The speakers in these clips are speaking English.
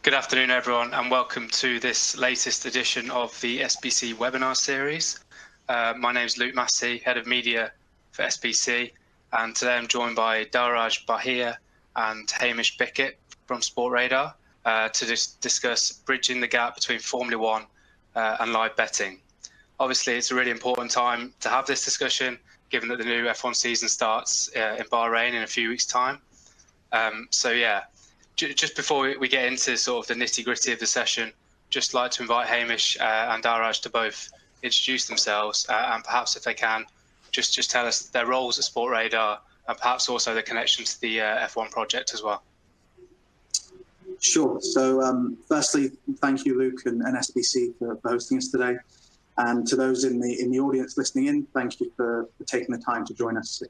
Good afternoon, everyone, and welcome to this latest edition of the SBC webinar series. My name is Luke Massey, Head of Media for SBC, and today I'm joined by Darraj Bahia and Hamish Bickett from Sportradar to discuss bridging the gap between Formula One and live betting. Obviously, it's a really important time to have this discussion, given that the new F1 season starts in Bahrain in a few weeks' time. Just before we get into sort of the nitty-gritty of the session, just like to invite Hamish and Darraj to both introduce themselves and perhaps, if they can, just tell us their roles at Sportradar and perhaps also the connection to the F1 project as well. Sure. So firstly, thank you, Luke and SBC for hosting us today. And to those in the audience listening in, thank you for taking the time to join us.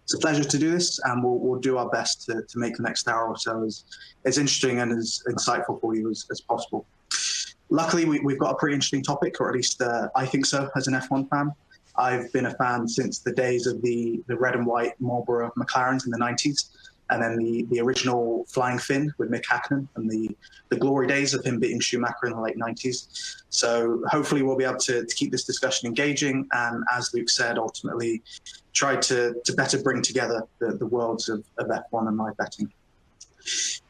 It's a pleasure to do this, and we'll do our best to make the next hour or so as interesting and as insightful for you as possible. Luckily, we've got a pretty interesting topic, or at least I think so as an F1 fan. I've been a fan since the days of the red and white Marlboro McLarens in the 90s, and then the original Flying Finn with Mick Hackney and the glory days of him beating Schumacher in the late 90s. So hopefully we'll be able to keep this discussion engaging, and as Luke said, ultimately try to better bring together the worlds of F1 and live betting.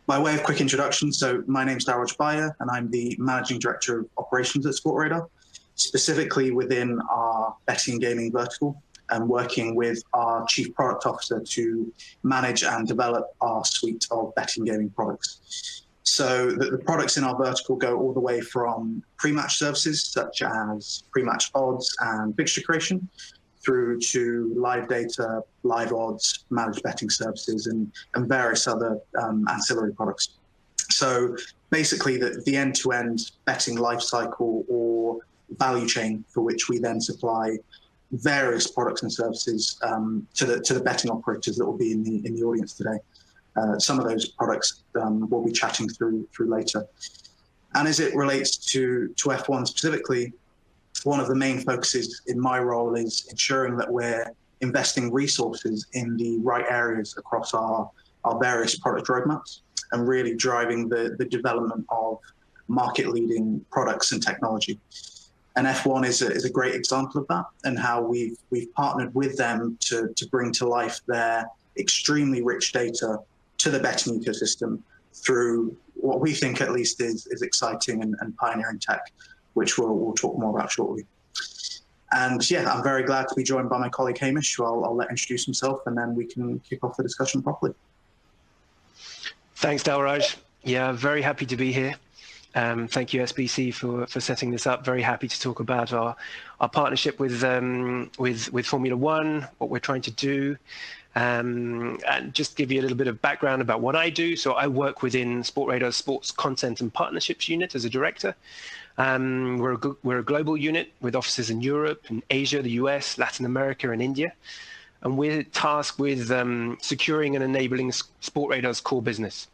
By way of quick introduction, so my name's Darraj Bahia, and I'm the Managing Director of Operations at Sportradar, specifically within our betting and gaming vertical, and working with our Chief Product Officer to manage and develop our suite of betting gaming products. So the products in our vertical go all the way from pre-match services such as pre-match odds and fixture creation, through to live data, live odds, managed betting services, and various other ancillary products. So basically the end-to-end betting lifecycle or value chain for which we then supply various products and services to the betting operators that will be in the audience today. Some of those products we'll be chatting through later. And as it relates to F1 specifically, one of the main focuses in my role is ensuring that we're investing resources in the right areas across our various product roadmaps and really driving the development of market-leading products and technology. And F1 is a great example of that, and how we've partnered with them to bring to life their extremely rich data to the betting ecosystem through what we think at least is exciting and pioneering tech, which we'll talk more about shortly. And yeah, I'm very glad to be joined by my colleague Hamish, who I'll let introduce himself, and then we can kick off the discussion properly. Thanks, Darraj. Yeah, very happy to be here. Thank you, SBC, for setting this up. Very happy to talk about our partnership with Formula One, what we're trying to do, and just give you a little bit of background about what I do. So I work within Sportradar's Sports Content and Partnerships unit as a director. We're a global unit with offices in Europe and Asia, the US, Latin America, and India. And we're tasked with securing and enabling Sportradar's core business.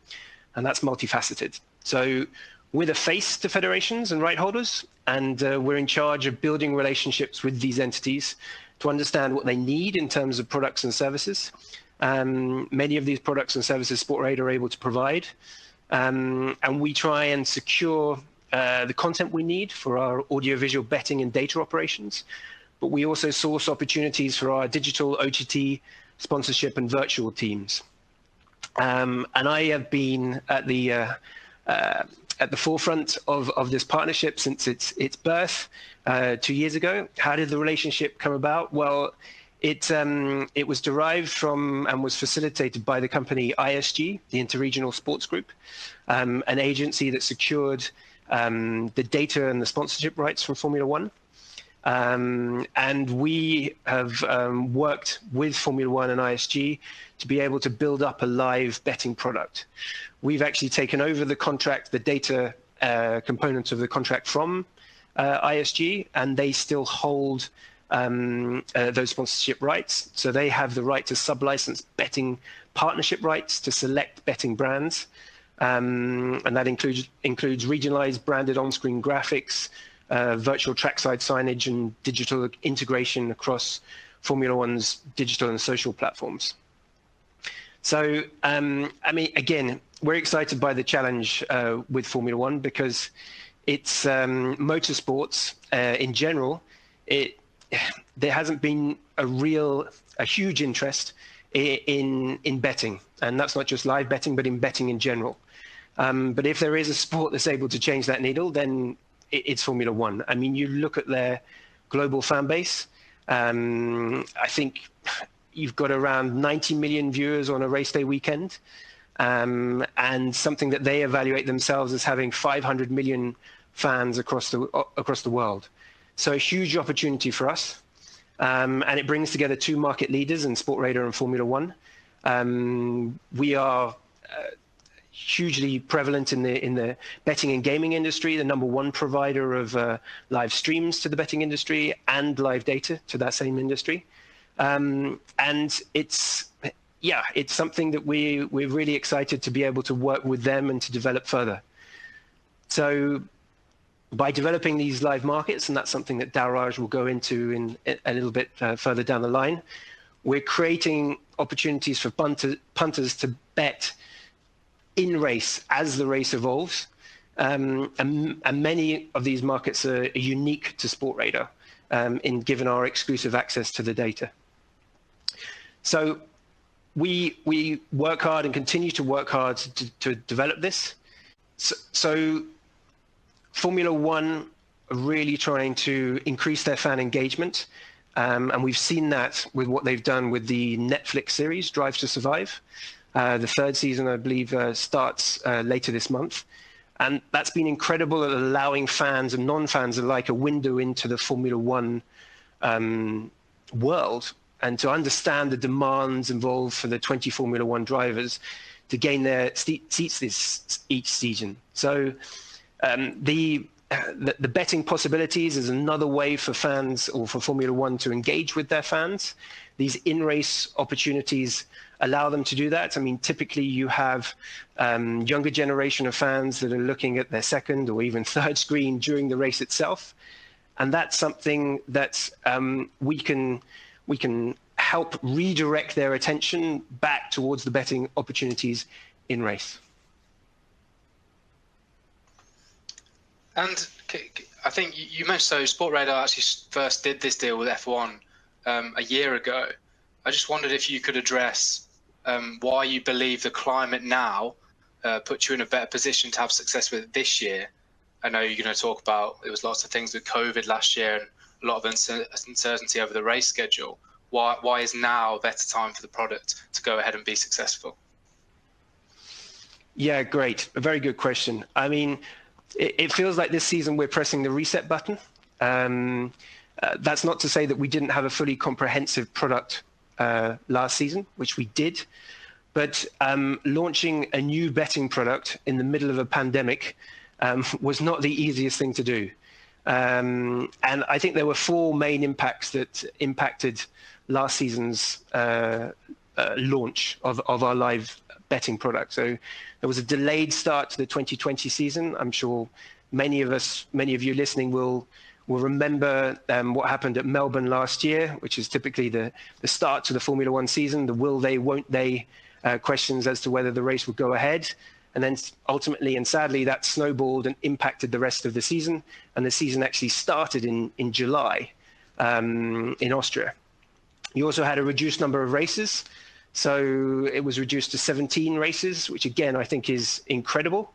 And that's multifaceted. So we're the face to federations and right holders, and we're in charge of building relationships with these entities to understand what they need in terms of products and services. Many of these products and services Sportradar are able to provide. And we try and secure the content we need for our audiovisual betting and data operations, but we also source opportunities for our digital OTT sponsorship and virtual teams. And I have been at the forefront of this partnership since its birth 2 years ago. How did the relationship come about? Well, it was derived from and was facilitated by the company ISG, the Interregional Sports Group, an agency that secured the data and the sponsorship rights from Formula One. And we have worked with Formula One and ISG to be able to build up a live betting product. We've actually taken over the contract, the data components of the contract from ISG, and they still hold those sponsorship rights. So they have the right to sub-license betting partnership rights to select betting brands. And that includes regionalized branded on-screen graphics, virtual trackside signage, and digital integration across Formula One's digital and social platforms. So, I mean, again, we're excited by the challenge with Formula One because it's motorsports in general. There hasn't been a huge interest in betting, and that's not just live betting, but in betting in general. But if there is a sport that's able to change that needle, then it's Formula One. I mean, you look at their global fan base. I think you've got around 90 million viewers on a race day weekend, and something that they evaluate themselves as having 500 million fans across the world. So a huge opportunity for us, and it brings together two market leaders in Sportradar and Formula One. We are hugely prevalent in the betting and gaming industry, the #1 provider of live streams to the betting industry and live data to that same industry. And it's something that we're really excited to be able to work with them and to develop further. So by developing these live markets, and that's something that Daraj will go into in a little bit further down the line, we're creating opportunities for punters to bet in race as the race evolves. And many of these markets are unique to Sportradar, given our exclusive access to the data. So we work hard and continue to work hard to develop this. So Formula One are really trying to increase their fan engagement. And we've seen that with what they've done with the Netflix series, Drive to Survive. The third season, I believe, starts later this month. And that's been incredible at allowing fans and non-fans alike a window into the Formula One world, and to understand the demands involved for the 20 Formula One drivers to gain their seats each season. So the betting possibilities is another way for fans or for Formula One to engage with their fans. These in-race opportunities allow them to do that. I mean, typically you have younger generation of fans that are looking at their second or even third screen during the race itself. And that's something that we can help redirect their attention back towards the betting opportunities in race. And I think you mentioned, so Sportradar actually first did this deal with F1 a year ago. I just wondered if you could address why you believe the climate now puts you in a better position to have success with it this year. I know you're going to talk about, there was lots of things with COVID last year and a lot of uncertainty over the race schedule. Why is now a better time for the product to go ahead and be successful? Yeah, great. A very good question. I mean, it feels like this season we're pressing the reset button. That's not to say that we didn't have a fully comprehensive product last season, which we did, but launching a new betting product in the middle of a pandemic was not the easiest thing to do. And I think there were four main impacts that impacted last season's launch of our live betting product. So there was a delayed start to the 2020 season. I'm sure many of you listening will remember what happened at Melbourne last year, which is typically the start to the Formula One season, the will they, won't they questions as to whether the race would go ahead. And then ultimately and sadly, that snowballed and impacted the rest of the season. And the season actually started in July in Austria. You also had a reduced number of races. So it was reduced to 17 races, which again, I think is incredible,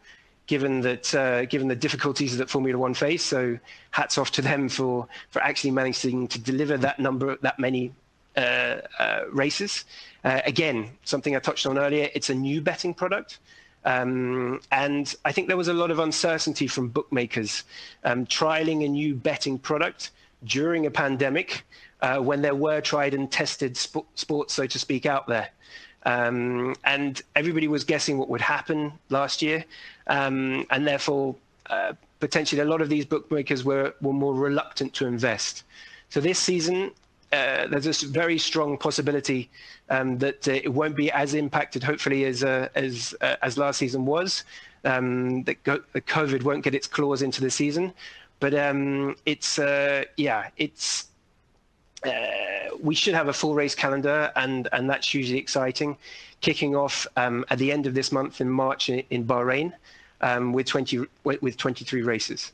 given the difficulties that Formula One face. So hats off to them for actually managing to deliver that many races. Again, something I touched on earlier, it's a new betting product. And I think there was a lot of uncertainty from bookmakers trialing a new betting product during a pandemic when there were tried and tested sports, so to speak, out there. And everybody was guessing what would happen last year. And therefore, potentially a lot of these bookmakers were more reluctant to invest. So this season, there's a very strong possibility that it won't be as impacted, hopefully, as last season was. That COVID won't get its claws into the season, but we should have a full race calendar, and that's hugely exciting, kicking off at the end of this month in March in Bahrain with 23 races.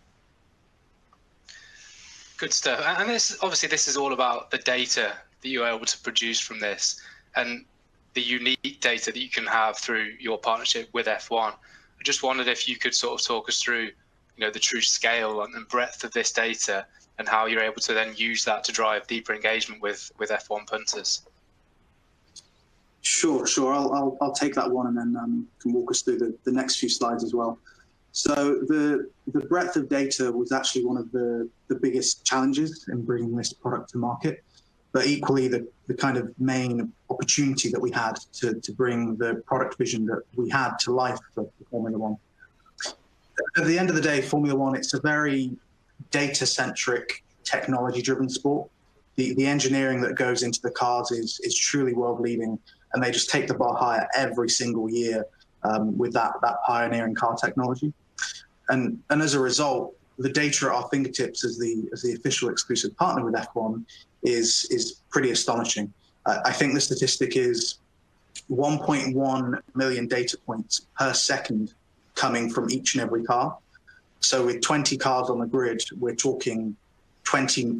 Good stuff. And this is all about the data that you're able to produce from this, and the unique data that you can have through your partnership with F1. I just wondered if you could sort of talk us through, the true scale and breadth of this data, and how you're able to then use that to drive deeper engagement with F1 punters. Sure. I'll take that one, and then can walk us through the next few slides as well. So the breadth of data was actually one of the biggest challenges in bringing this product to market, but equally the kind of main opportunity that we had to bring the product vision that we had to life for Formula One. At the end of the day, Formula One, it's a very data-centric, technology-driven sport. The engineering that goes into the cars is truly world-leading, and they just take the bar higher every single year with that pioneering car technology. And as a result, the data at our fingertips as the official exclusive partner with F1 is pretty astonishing. I think the statistic is 1.1 million data points per second coming from each and every car. So with 20 cars on the grid, we're talking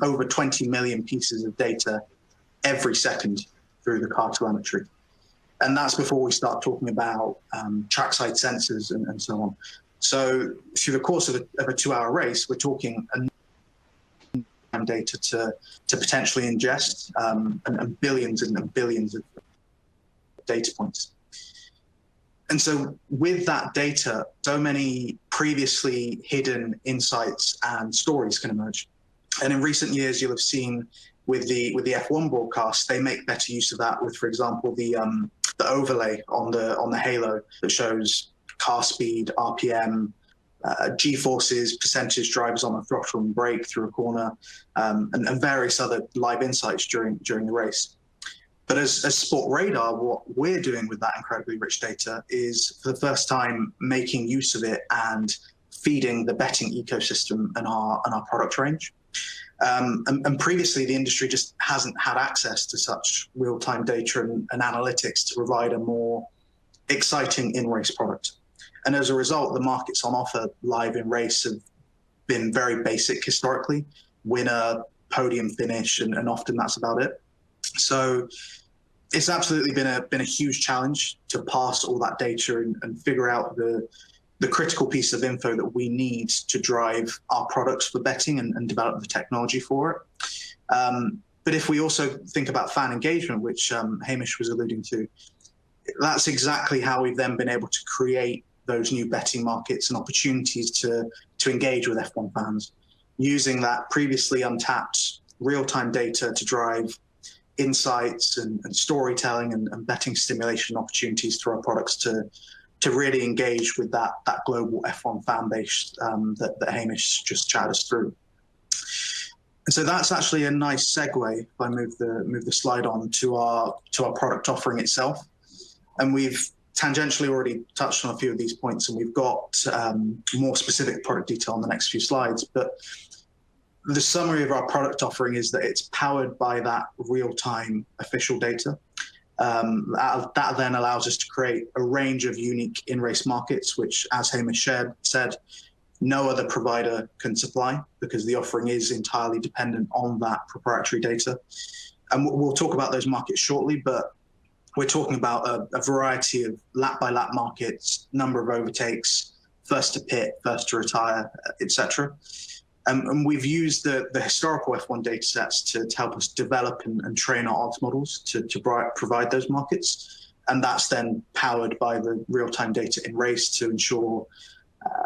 over 20 million pieces of data every second through the car telemetry. And that's before we start talking about trackside sensors and so on. So through the course of a 2-hour race, we're talking data to potentially ingest and billions and billions of data points. And so with that data, so many previously hidden insights and stories can emerge. And in recent years, you'll have seen with the F1 broadcast, they make better use of that with, for example, the overlay on the halo that shows car speed, RPM, G-forces, percentage drivers on the throttle and brake through a corner, and various other live insights during the race. But as Sportradar, what we're doing with that incredibly rich data is, for the first time, making use of it and feeding the betting ecosystem and our product range. And previously, the industry just hasn't had access to such real-time data and analytics to provide a more exciting in-race product. And as a result, the markets on offer live in race have been very basic historically: winner, podium finish, and often that's about it. So it's absolutely been a huge challenge to parse all that data and figure out the critical piece of info that we need to drive our products for betting and develop the technology for it. But if we also think about fan engagement, which Hamish was alluding to, that's exactly how we've then been able to create those new betting markets and opportunities to engage with F1 fans, using that previously untapped real-time data to drive insights and storytelling and betting stimulation opportunities through our products to really engage with that global F1 fan base that Hamish just chatted us through. And so that's actually a nice segue, if I move the slide on to our product offering itself. And we've tangentially already touched on a few of these points, and we've got more specific product detail on the next few slides. But the summary of our product offering is that it's powered by that real-time official data. That then allows us to create a range of unique in-race markets, which, as Hamish said, no other provider can supply, because the offering is entirely dependent on that proprietary data. And we'll talk about those markets shortly, but we're talking about a variety of lap-by-lap markets, number of overtakes, first to pit, first to retire, etc. And we've used the historical F1 data sets to help us develop and train our odds models to provide those markets. And that's then powered by the real-time data in race to ensure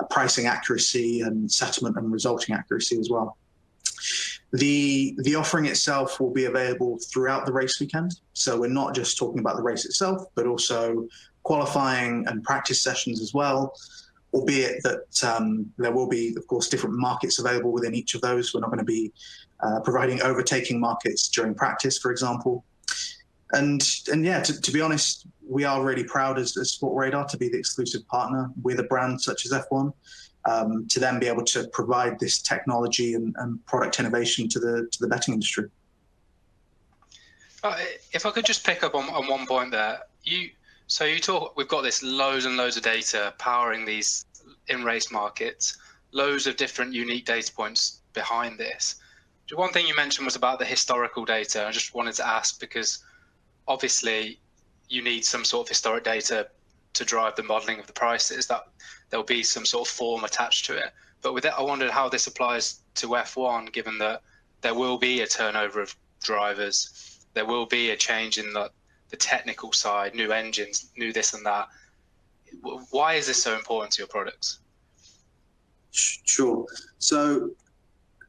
pricing accuracy and settlement and resulting accuracy as well. The offering itself will be available throughout the race weekend. So we're not just talking about the race itself, but also qualifying and practice sessions as well, albeit that there will be, of course, different markets available within each of those. We're not going to be providing overtaking markets during practice, for example. And yeah, to be honest, we are really proud as Sportradar to be the exclusive partner with a brand such as F1, to then be able to provide this technology and product innovation to the betting industry. If I could just pick up on one point there, so you talk, we've got this loads and loads of data powering these in-race markets, loads of different unique data points behind this. One thing you mentioned was about the historical data. I just wanted to ask, because obviously you need some sort of historic data to drive the modeling of the prices, that there'll be some sort of form attached to it. But with that, I wondered how this applies to F1, given that there will be a turnover of drivers, there will be a change in the technical side, new engines, new this and that. Why is this so important to your products? Sure. So,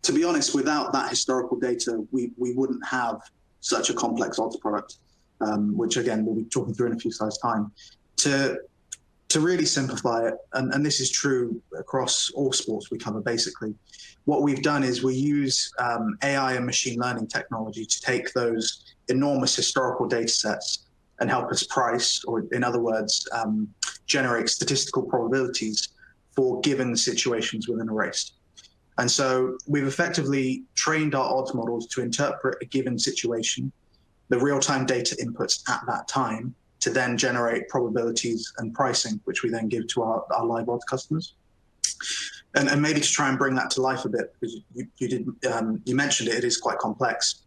to be honest, without that historical data, we wouldn't have such a complex odds product, which again we'll be talking through in a few slides' time. To really simplify it, and this is true across all sports we cover basically, what we've done is we use AI and machine learning technology to take those enormous historical data sets and help us price, or in other words, generate statistical probabilities for given situations within a race. And so we've effectively trained our odds models to interpret a given situation, the real-time data inputs at that time, to then generate probabilities and pricing, which we then give to our live odds customers. And maybe to try and bring that to life a bit, because you mentioned it, it is quite complex,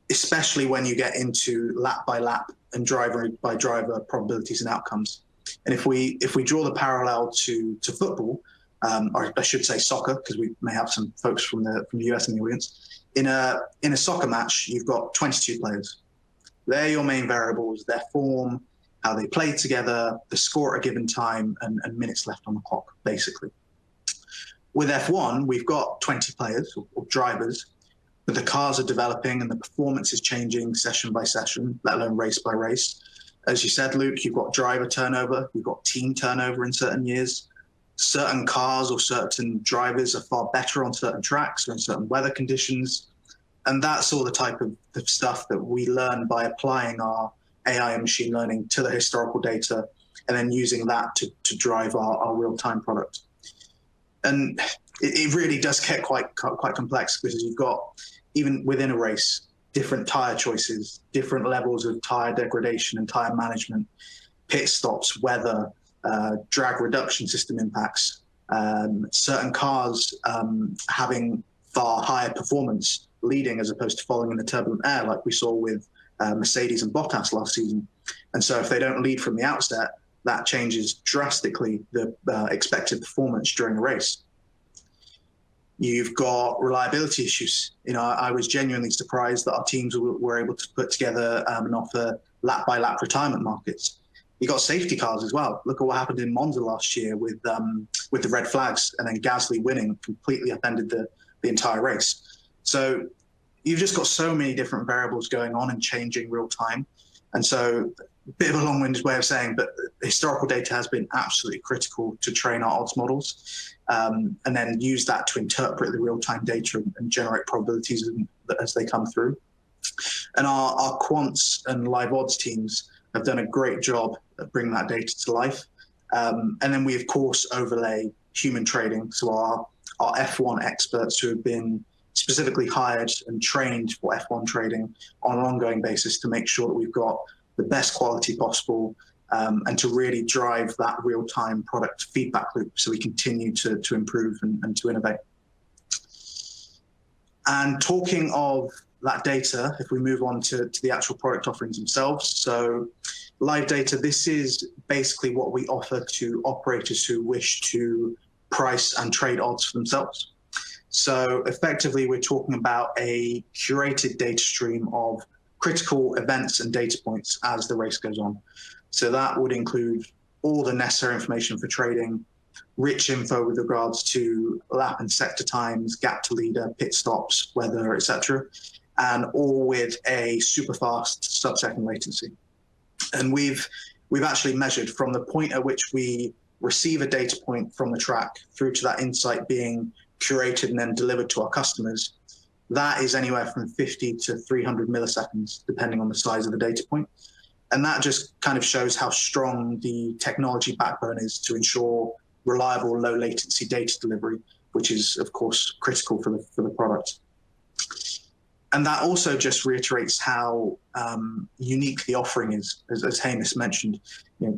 especially when you get into lap by lap and driver by driver probabilities and outcomes. And if we draw the parallel to football, or I should say soccer, because we may have some folks from the US in the audience. In a soccer match, you've got 22 players. They're your main variables: their form, how they play together, the score at a given time, and minutes left on the clock, basically. With F1, we've got 20 players or drivers, but the cars are developing and the performance is changing session by session, let alone race by race. As you said, Luke, you've got driver turnover, you've got team turnover in certain years. Certain cars or certain drivers are far better on certain tracks or in certain weather conditions. And that's all the type of stuff that we learn by applying our AI and machine learning to the historical data and then using that to drive our real-time product. And it really does get quite complex, because you've got, even within a race, different tire choices, different levels of tire degradation and tire management, pit stops, weather, drag reduction system impacts, certain cars having far higher performance leading as opposed to following in the turbulent air, like we saw with Mercedes and Bottas last season. And so if they don't lead from the outset, that changes drastically the expected performance during a race. You've got reliability issues. I was genuinely surprised that our teams were able to put together and offer lap-by-lap retirement markets. You got safety cars as well. Look at what happened in Monza last year with the red flags, and then Gasly winning completely upended the entire race. So you've just got so many different variables going on and changing real time. And so a bit of a long-winded way of saying, but historical data has been absolutely critical to train our odds models, and then use that to interpret the real-time data and generate probabilities as they come through. And our quants and live odds teams have done a great job at bringing that data to life. And then we, of course, overlay human trading. So our F1 experts who have been specifically hired and trained for F1 trading on an ongoing basis to make sure that we've got the best quality possible, and to really drive that real-time product feedback loop so we continue to improve and to innovate. And talking of that data, if we move on to the actual product offerings themselves. So live data, this is basically what we offer to operators who wish to price and trade odds for themselves. So effectively, we're talking about a curated data stream of critical events and data points as the race goes on. So that would include all the necessary information for trading, rich info with regards to lap and sector times, gap to leader, pit stops, weather, etc., and all with a super fast sub-second latency. And we've actually measured from the point at which we receive a data point from the track through to that insight being curated and then delivered to our customers. That is anywhere from 50 to 300 milliseconds, depending on the size of the data point. And that just kind of shows how strong the technology backbone is to ensure reliable, low latency data delivery, which is, of course, critical for the product. And that also just reiterates how unique the offering is, as Hamish mentioned.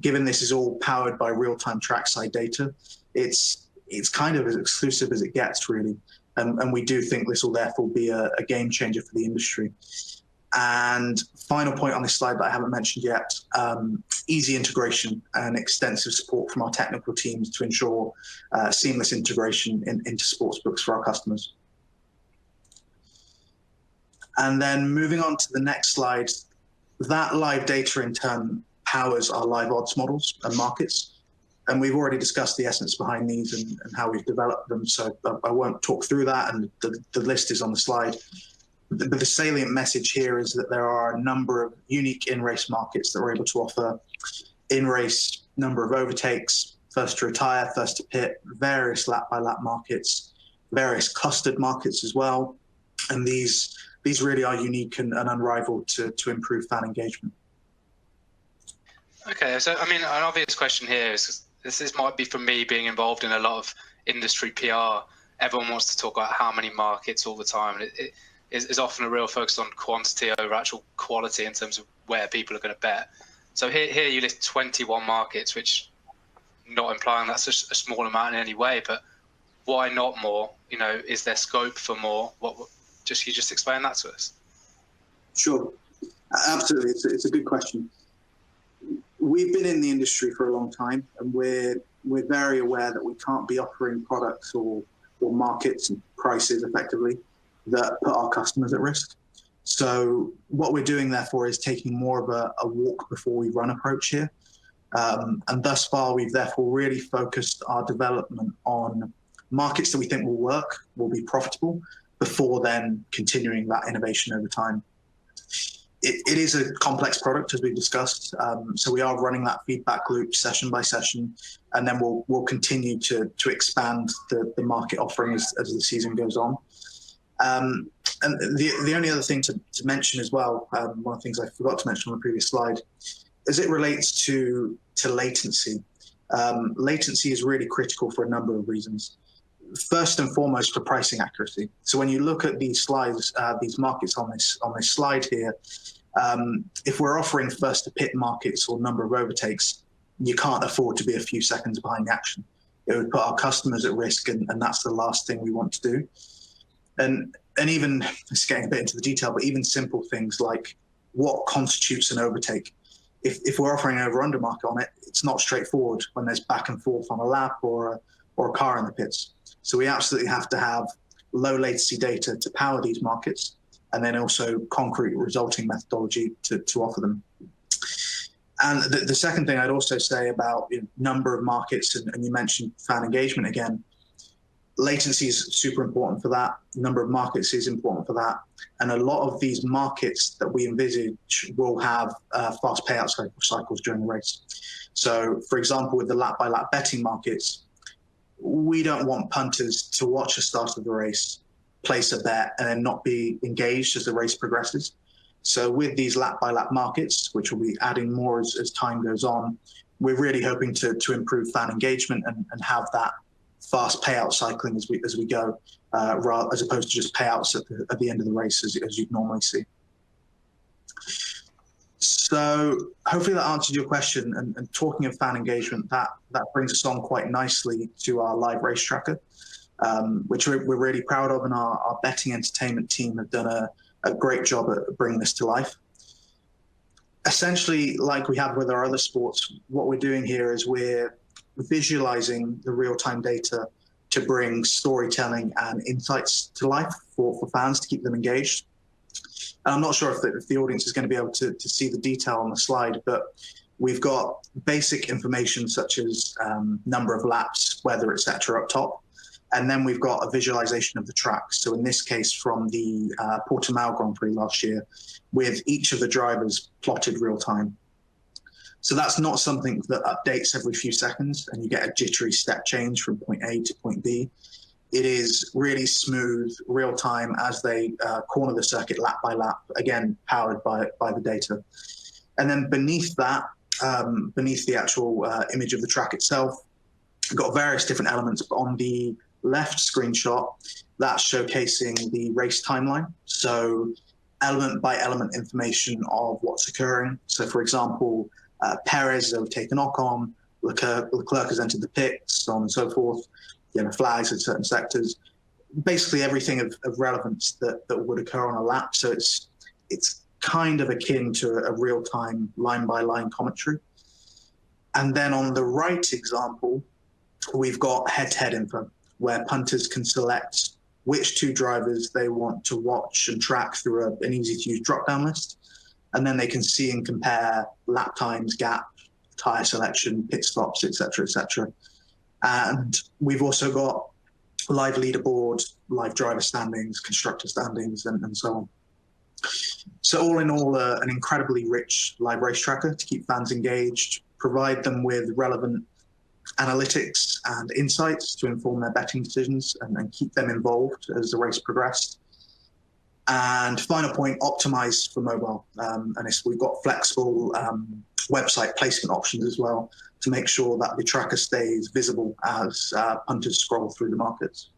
Given this is all powered by real-time trackside data, it's kind of as exclusive as it gets, really. And we do think this will therefore be a game changer for the industry. And final point on this slide that I haven't mentioned yet, easy integration and extensive support from our technical teams to ensure seamless integration into sportsbooks for our customers. And then moving on to the next slide, that live data in turn powers our live odds models and markets. And we've already discussed the essence behind these and how we've developed them, so I won't talk through that, and the list is on the slide. But the salient message here is that there are a number of unique in-race markets that we're able to offer in-race number of overtakes, first to retire, first to pit, various lap-by-lap markets, various clustered markets as well. And these really are unique and unrivaled to improve fan engagement. Okay, so I mean, an obvious question here is, this might be from me being involved in a lot of industry PR. Everyone wants to talk about how many markets all the time. And it is often a real focus on quantity over actual quality in terms of where people are going to bet. So here you list 21 markets, which not implying that's a small amount in any way, but why not more? Is there scope for more? You just explain that to us? Sure, absolutely. It's a good question. We've been in the industry for a long time, and we're very aware that we can't be offering products or markets and prices effectively that put our customers at risk. So what we're doing, therefore, is taking more of a walk before we run approach here. And thus far, we've therefore really focused our development on markets that we think will work, will be profitable, before then continuing that innovation over time. It is a complex product, as we've discussed. So we are running that feedback loop session by session, and then we'll continue to expand the market offering as the season goes on. And the only other thing to mention as well, one of the things I forgot to mention on the previous slide, as it relates to latency. Latency is really critical for a number of reasons. First and foremost, for pricing accuracy. So when you look at these slides, these markets on this slide here, if we're offering first to pit markets or number of overtakes, you can't afford to be a few seconds behind the action. It would put our customers at risk, and that's the last thing we want to do. And even, it's getting a bit into the detail, but even simple things like what constitutes an overtake. If we're offering an over-under market on it, it's not straightforward when there's back and forth on a lap or a car in the pits. So we absolutely have to have low latency data to power these markets, and then also concrete resulting methodology to offer them. And the second thing I'd also say about number of markets, and you mentioned fan engagement again, latency is super important for that. Number of markets is important for that. And a lot of these markets that we envisage will have fast payout cycles during the race. So for example, with the lap by lap betting markets, we don't want punters to watch the start of the race, place a bet, and then not be engaged as the race progresses. So with these lap by lap markets, which will be adding more as time goes on, we're really hoping to improve fan engagement and have that fast payout cycling as we go, as opposed to just payouts at the end of the race as you'd normally see. So hopefully that answered your question. And talking of fan engagement, that brings us on quite nicely to our live race tracker, which we're really proud of, and our betting entertainment team have done a great job at bringing this to life. Essentially, like we have with our other sports, what we're doing here is we're visualizing the real-time data to bring storytelling and insights to life for fans to keep them engaged. And I'm not sure if the audience is going to be able to see the detail on the slide, but we've got basic information such as number of laps, weather, etc. up top. And then we've got a visualization of the tracks. So in this case, from the Portimao Grand Prix last year, with each of the drivers plotted real time. So that's not something that updates every few seconds and you get a jittery step change from point A to point B. It is really smooth, real time as they corner the circuit lap by lap, again, powered by the data. And then beneath that, beneath the actual image of the track itself, we've got various different elements. But on the left screenshot, That's showcasing the race timeline. So element by element information of what's occurring. So for example, Perez has overtaken Ocon, Leclerc has entered the pits, so on and so forth, flags in certain sectors. Basically everything of relevance that would occur on a lap. So it's kind of akin to a real-time line-by-line commentary. And then on the right example, we've got head-to-head info, where punters can select which two drivers they want to watch and track through an easy-to-use drop-down list. And then they can see and compare lap times, gap, tyre selection, pit stops, etc., etc. And we've also got live leaderboard, live driver standings, constructor standings, and so on. So all in all, an incredibly rich live race tracker to keep fans engaged, provide them with relevant analytics and insights to inform their betting decisions and keep them involved as the race progressed. And final point, optimize for mobile. And we've got flexible website placement options as well to make sure that the tracker stays visible as punters scroll through the markets.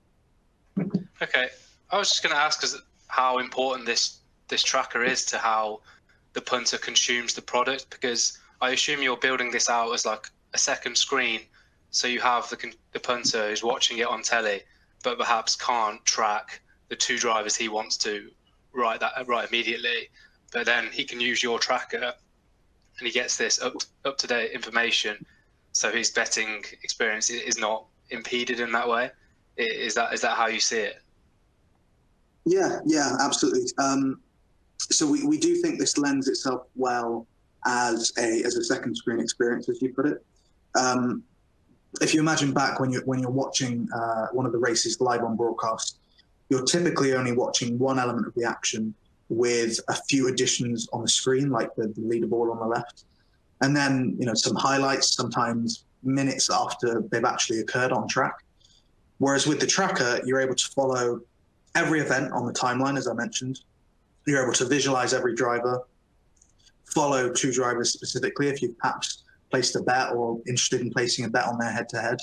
Okay, I was just going to ask how important this tracker is to how the punter consumes the product, because I assume you're building this out as like a second screen, so you have the punter who's watching it on telly, but perhaps can't track the two drivers he wants to right immediately, but then he can use your tracker and he gets this up to date information, so his betting experience is not impeded in that way. Is that how you see it? Yeah, absolutely. So we do think this lends itself well as a second screen experience, as you put it. If you imagine back when you're watching one of the races live on broadcast, you're typically only watching one element of the action with a few additions on the screen, like the leaderboard on the left, and then some highlights, sometimes minutes after they've actually occurred on track. Whereas with the tracker, you're able to follow every event on the timeline, as I mentioned. You're able to visualize every driver, follow two drivers specifically if you've perhaps placed a bet or interested in placing a bet on their head-to-head.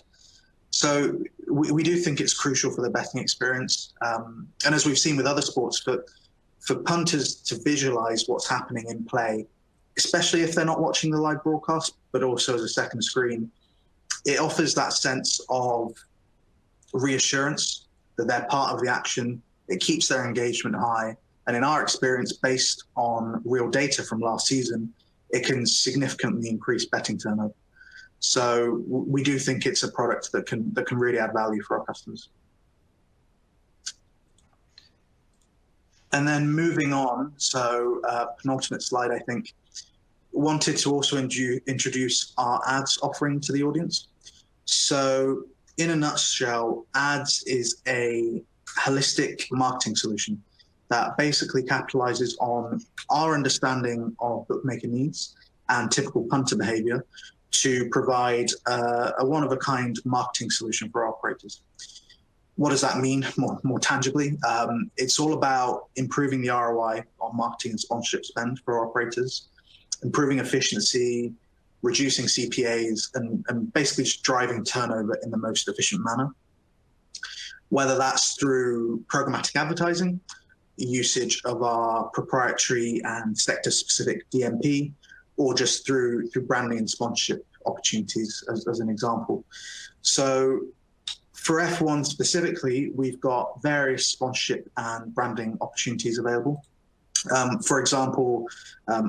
So we do think it's crucial for the betting experience. And as we've seen with other sports, for punters to visualize what's happening in play, especially if they're not watching the live broadcast, but also as a second screen, it offers that sense of reassurance that they're part of the action. It keeps their engagement high. And in our experience, based on real data from last season, it can significantly increase betting turnover. So we do think it's a product that can really add value for our customers. And then moving on, so penultimate slide, I think, wanted to also introduce our ads offering to the audience. So in a nutshell, ads is a holistic marketing solution that basically capitalizes on our understanding of bookmaker needs and typical punter behavior to provide a one-of-a-kind marketing solution for operators. What does that mean more tangibly? It's all about improving the ROI on marketing and sponsorship spend for operators, improving efficiency, reducing CPAs, and basically just driving turnover in the most efficient manner. Whether that's through programmatic advertising, usage of our proprietary and sector-specific DMP, or just through branding and sponsorship opportunities as an example. So for F1 specifically, we've got various sponsorship and branding opportunities available. For example,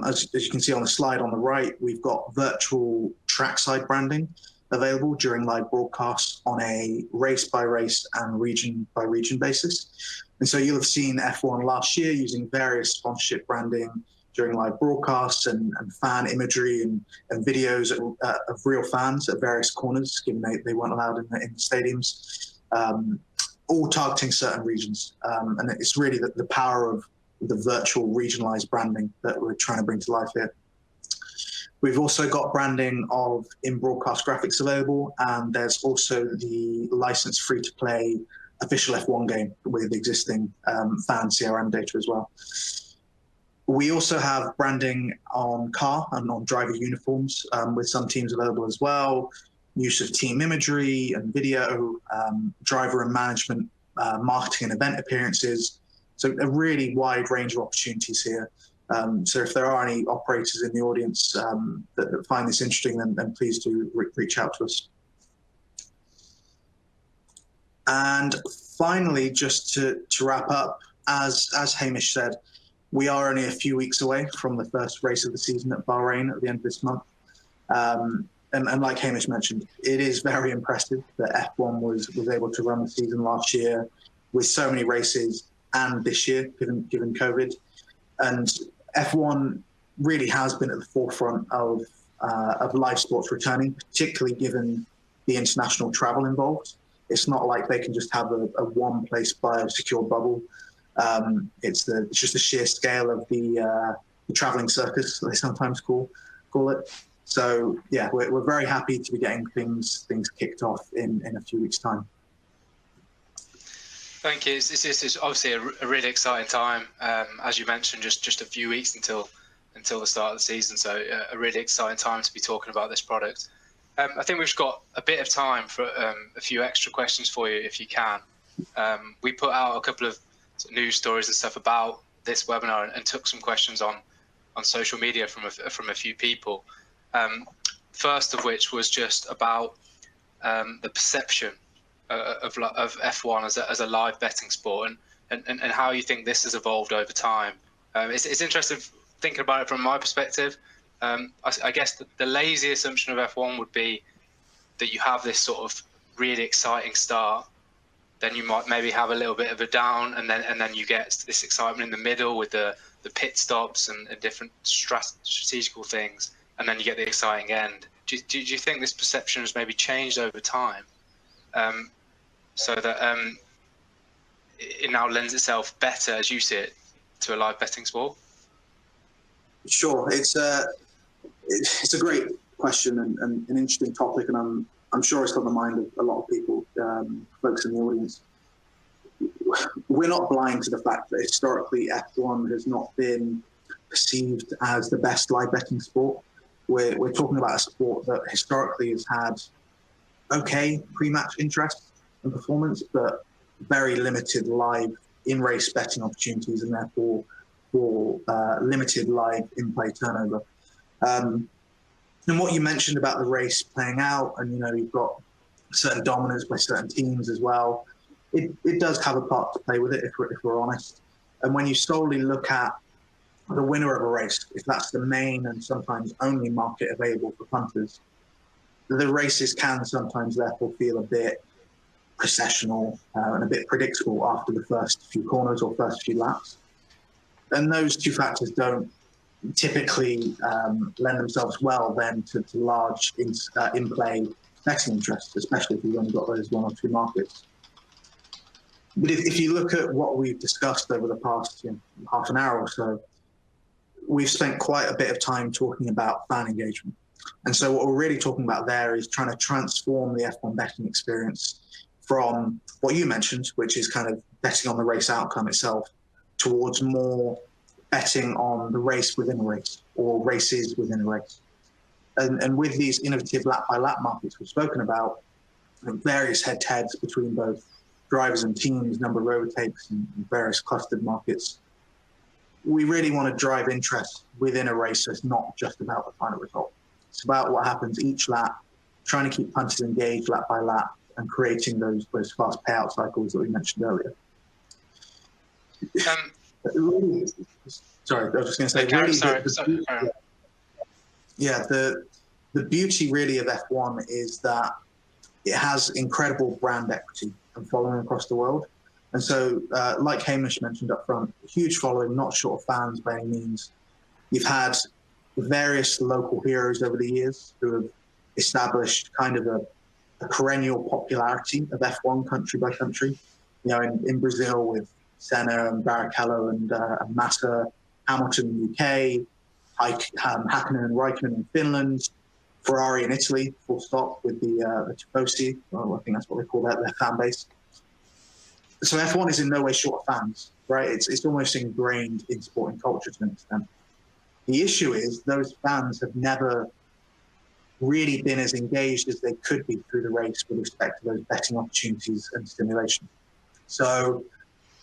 as you can see on the slide on the right, we've got virtual trackside branding available during live broadcasts on a race-by-race and region-by-region basis. And so you'll have seen F1 last year using various sponsorship branding during live broadcasts and fan imagery and videos of real fans at various corners, given they weren't allowed in the stadiums, all targeting certain regions. And it's really the power of the virtual regionalized branding that we're trying to bring to life here. We've also got branding of in-broadcast graphics available, and there's also the licensed free-to-play official F1 game with existing fan CRM data as well. We also have branding on car and on driver uniforms with some teams available as well, use of team imagery and video, driver and management marketing and event appearances. So a really wide range of opportunities here. So if there are any operators in the audience that find this interesting, then please do reach out to us. And finally, just to wrap up, as Hamish said, we are only a few weeks away from the first race of the season at Bahrain at the end of this month. And like Hamish mentioned, it is very impressive that F1 was able to run the season last year with so many races, and this year, given COVID. And F1 really has been at the forefront of live sports returning, particularly given the international travel involved. It's not like they can just have a one-place biosecure bubble. It's just the sheer scale of the traveling circus, they sometimes call it. So yeah, we're very happy to be getting things kicked off in a few weeks' time. Thank you. This is obviously a really exciting time. As you mentioned, just a few weeks until the start of the season. So a really exciting time to be talking about this product. I think we've got a bit of time for a few extra questions for you, if you can. We put out a couple of news stories and stuff about this webinar and took some questions on social media from a few people. First of which was just about the perception of F1 as a live betting sport and how you think this has evolved over time. It's interesting thinking about it from my perspective. I guess the lazy assumption of F1 would be that you have this sort of really exciting start, then you might maybe have a little bit of a down, and then you get this excitement in the middle with the pit stops and different strategical things, and then you get the exciting end. Do you think this perception has maybe changed over time, so that it now lends itself better, as you see it, to a live betting sport? Sure, it's a great question and an interesting topic, and I'm sure it's on the mind of a lot of people, folks in the audience. We're not blind to the fact that historically F1 has not been perceived as the best live betting sport. We're talking about a sport that historically has had okay pre-match interest and performance, but very limited live in-race betting opportunities, and therefore for limited live in-play turnover. And what you mentioned about the race playing out, and you've got certain dominance by certain teams as well, it does have a part to play with it, if we're honest. And when you solely look at the winner of a race, if that's the main and sometimes only market available for punters, the races can sometimes therefore feel a bit processional and a bit predictable after the first few corners or first few laps. And those two factors don't typically lend themselves well then to large in-play betting interests, especially if you've only got those one or two markets. But if you look at what we've discussed over the past half an hour or so, we've spent quite a bit of time talking about fan engagement. And so what we're really talking about there is trying to transform the F1 betting experience from what you mentioned, which is kind of betting on the race outcome itself, towards more betting on the race within a race or races within a race. And with these innovative lap-by-lap markets we've spoken about, various head-to-heads between both drivers and teams, number of overtakes and various clustered markets, we really want to drive interest within a race, so it's not just about the final result. It's about what happens each lap, trying to keep punters engaged lap by lap and creating those fast payout cycles that we mentioned earlier. Sorry, I was just going to say, really, the beauty really of F1 is that it has incredible brand equity and following across the world. And so, like Hamish mentioned up front, huge following, not short of fans by any means. You've had various local heroes over the years who have established kind of a perennial popularity of F1 country by country. In Brazil with Senna and Barrichello and Massa, Hamilton in the UK, Hakkinen and Raikkonen in Finland, Ferrari in Italy, full stop, with the Tifosi. Well, I think that's what they call their fan base. So F1 is in no way short of fans, right? It's almost ingrained in sporting culture to an extent. The issue is those fans have never really been as engaged as they could be through the race with respect to those betting opportunities and stimulation. So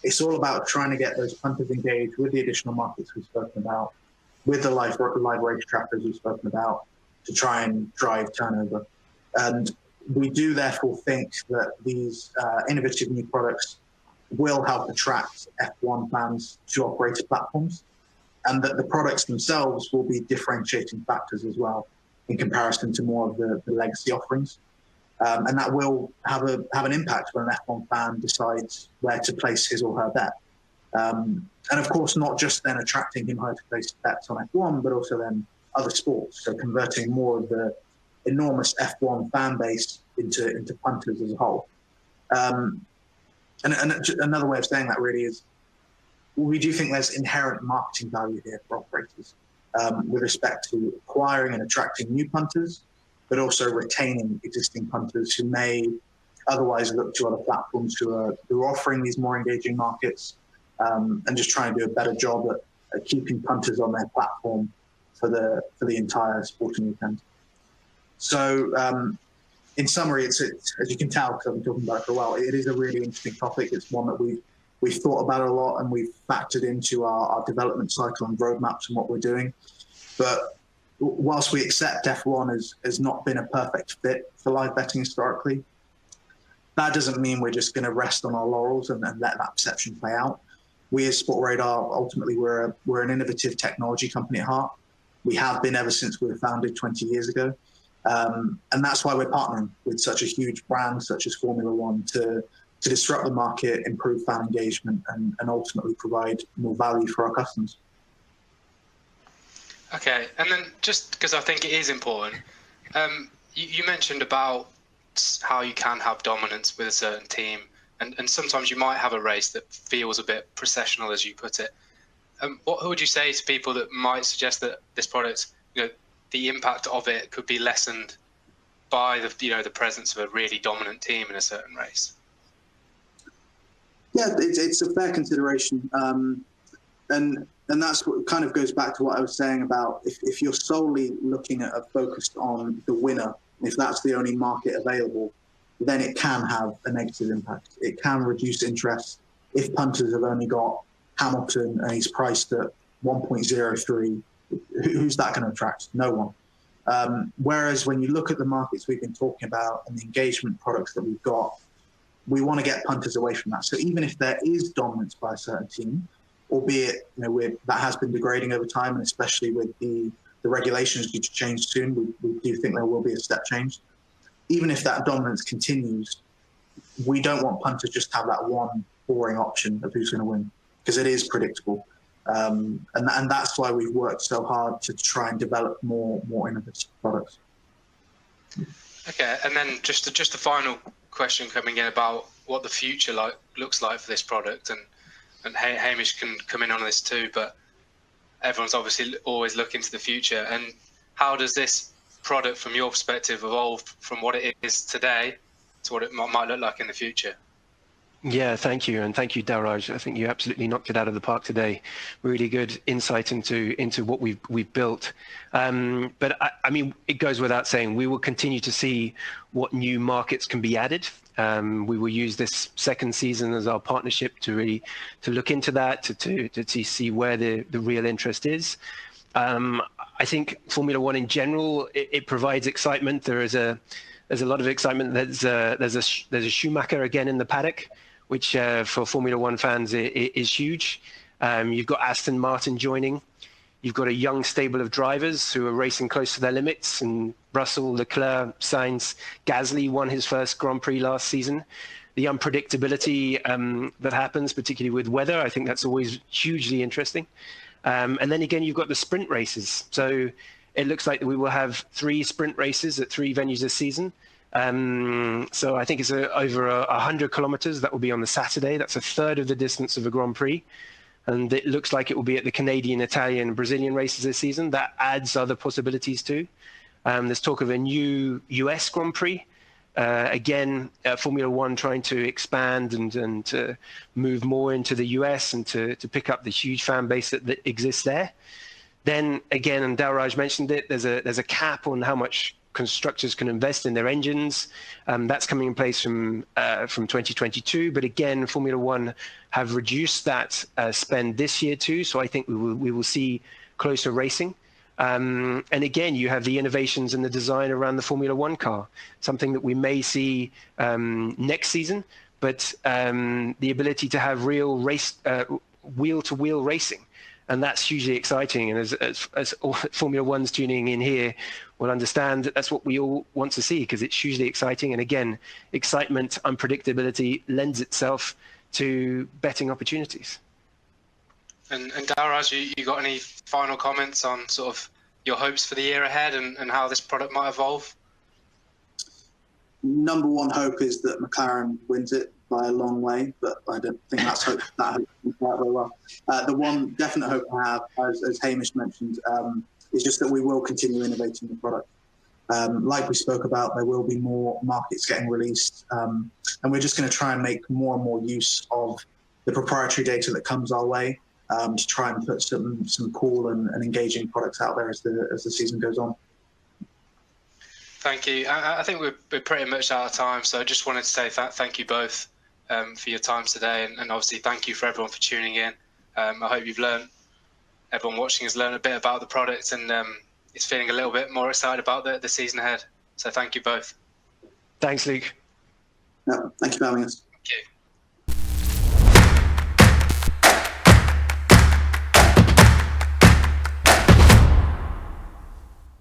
it's all about trying to get those punters engaged with the additional markets we've spoken about, with the live race trackers we've spoken about, to try and drive turnover. And we do therefore think that these innovative new products will help attract F1 fans to operator platforms, and that the products themselves will be differentiating factors as well in comparison to more of the legacy offerings. And that will have an impact when an F1 fan decides where to place his or her bet. And of course, not just then attracting him or her to place bets on F1, but also then other sports. So converting more of the enormous F1 fan base into punters as a whole. And another way of saying that really is, we do think there's inherent marketing value here for operators with respect to acquiring and attracting new punters, but also retaining existing punters who may otherwise look to other platforms who are offering these more engaging markets, and just trying to do a better job at keeping punters on their platform for the entire sporting weekend. So in summary, it's as you can tell, because I've been talking about it for a while, it is a really interesting topic. It's one that we've thought about a lot, and we've factored into our development cycle and roadmaps and what we're doing. But whilst we accept F1 has not been a perfect fit for live betting historically, that doesn't mean we're just going to rest on our laurels and let that perception play out. We as Sportradar, ultimately, we're an innovative technology company at heart. We have been ever since we were founded 20 years ago. And that's why we're partnering with such a huge brand such as Formula One to disrupt the market, improve fan engagement, and ultimately provide more value for our customers. Okay, and then just because I think it is important, you mentioned about how you can have dominance with a certain team, and sometimes you might have a race that feels a bit processional, as you put it. What would you say to people that might suggest that this product, the impact of it could be lessened by the presence of a really dominant team in a certain race? Yeah, it's a fair consideration, and that's what kind of goes back to what I was saying about if you're solely looking at focused on the winner, if that's the only market available, then it can have a negative impact. It can reduce interest if punters have only got Hamilton and he's priced at 1.03. Who's that going to attract? No one. Whereas when you look at the markets we've been talking about and the engagement products that we've got, we want to get punters away from that. So even if there is dominance by a certain team, albeit that has been degrading over time, and especially with the regulations due to change soon, we do think there will be a step change. Even if that dominance continues, we don't want punters just to have that one boring option of who's going to win, because it is predictable. And that's why we've worked so hard to try and develop more innovative products. Okay, and then just a final question coming in about what the future looks like for this product, and Hamish can come in on this too, but everyone's obviously always looking to the future. And how does this product, from your perspective, evolve from what it is today to what it might look like in the future? Yeah, thank you. And thank you, Darraj. I think you absolutely knocked it out of the park today. Really good insight into what we've built. But I mean, it goes without saying, we will continue to see what new markets can be added. We will use this second season as our partnership to look into that, to see where the real interest is. I think Formula One in general, it provides excitement. There's a lot of excitement. There's a Schumacher again in the paddock, which for Formula One fans is huge. You've got Aston Martin joining. You've got a young stable of drivers who are racing close to their limits, and Russell, Leclerc, Sainz, Gasly won his first Grand Prix last season. The unpredictability that happens, particularly with weather, I think that's always hugely interesting. And then again, you've got the sprint races. So it looks like we will have 3 sprint races at 3 venues this season. So I think it's over 100 kilometers. That will be on the Saturday. That's a third of the distance of a Grand Prix. And it looks like it will be at the Canadian, Italian, and Brazilian races this season. That adds other possibilities too. There's talk of a new US Grand Prix. Again, Formula One trying to expand and to move more into the US and to pick up the huge fan base that exists there. Then again, and Darraj mentioned it, there's a cap on how much constructors can invest in their engines. That's coming in place from 2022. But again, Formula One have reduced that spend this year too. So I think we will see closer racing. And again, you have the innovations and the design around the Formula One car, something that we may see next season. But the ability to have real race, wheel-to-wheel racing. And that's hugely exciting. And as all Formula One's tuning in here will understand, that's what we all want to see, because it's hugely exciting. And again, excitement, unpredictability lends itself to betting opportunities. And Darraj, you got any final comments on sort of your hopes for the year ahead and how this product might evolve? Number one hope is that McLaren wins it by a long way, but I don't think that hope quite very well. The one definite hope I have, as Hamish mentioned, is just that we will continue innovating the product. Like we spoke about, there will be more markets getting released, and we're just going to try and make more and more use of the proprietary data that comes our way to try and put some cool and engaging products out there as the season goes on. Thank you. I think we're pretty much out of time, so I just wanted to say thank you both for your time today, and obviously thank you for everyone for tuning in. I hope everyone watching has learned a bit about the product and is feeling a little bit more excited about the season ahead. So thank you both. Thanks, Luke. No, thank you for having us. Thank you.